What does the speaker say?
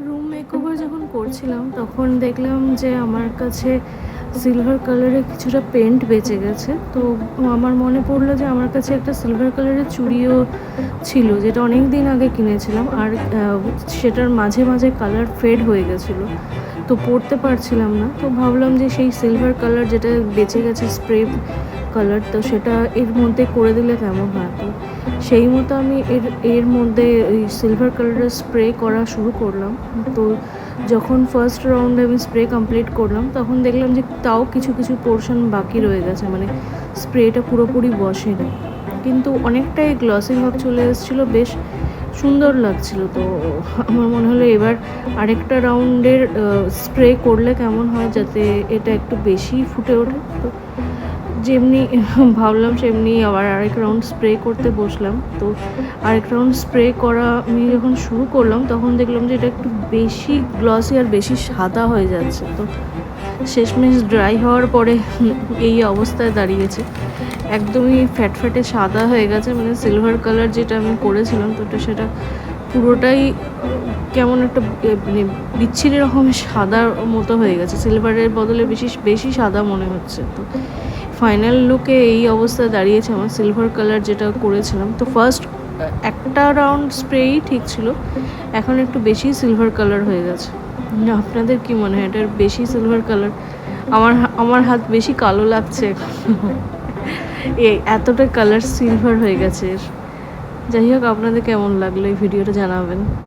Room makeover যখন করছিলাম তখন দেখলাম যে আমার কাছে সিলভার কালারের কিছুটা পেন্ট বেঁচে গেছে। তো আমার মনে পড়লো যে আমার কাছে একটা সিলভার কালারের চুড়িও ছিল, যেটা অনেক দিন আগে কিনেছিলাম। আর সেটার মাঝে মাঝে কালার ফেড হয়ে গেছিলো, তো পরতে পারছিলাম না। তো ভাবলাম যে সেই সিলভার কালার যেটা বেঁচে গেছে স্প্রে কালার, তো সেটা এর মধ্যে করে দিলে কেমন হয়। তো সেই মতো আমি এর মধ্যে ওই সিলভার কালারের স্প্রে করা শুরু করলাম। তো যখন ফার্স্ট রাউন্ডে আমি স্প্রে কমপ্লিট করলাম তখন দেখলাম যে তাও কিছু কিছু পোর্শন বাকি রয়ে গেছে, মানে স্প্রেটা পুরোপুরি বসেনি, কিন্তু অনেকটাই গ্লসি ভাব চলে এসেছিলো, বেশ সুন্দর লাগছিল। তো আমার মনে হলো এবার আরেকটা রাউন্ডের স্প্রে করলে কেমন হয়, যাতে এটা একটু বেশি ফুটে ওঠে। তো যেমনি ভাবলাম সেমনি আবার আরেক রাউন্ড স্প্রে করতে বসলাম। তো আরেক রাউন্ড স্প্রে করা আমি যখন শুরু করলাম তখন দেখলাম যে এটা একটু বেশি গ্লসি আর বেশি সাদা হয়ে যাচ্ছে। তো শেষমেশ ড্রাই হওয়ার পরে এই অবস্থায় দাঁড়িয়েছে, একদমই ফ্যাটফ্যাটে সাদা হয়ে গেছে। মানে সিলভার কালার যেটা আমি করেছিলাম তো সেটা পুরোটাই কেমন একটা মানে বিচ্ছিরি রকমের সাদার মতো হয়ে গেছে, সিলভারের বদলে বেশি সাদা মনে হচ্ছে। তো ফাইনাল লুকে এই অবস্থায় দাঁড়িয়েছে আমার সিলভার কালার যেটা করেছিলাম। তো ফার্স্ট একটা রাউন্ড স্প্রেই ঠিক ছিল, এখন একটু বেশি সিলভার কালার হয়ে গেছে। আপনাদের কি মনে হয় এটার বেশি সিলভার কালার? আমার হাত বেশি কালো লাগছে এতটা কালার সিলভার হয়ে গেছে। যাই হোক, আপনাদের কেমন লাগলো এই ভিডিওটা জানাবেন।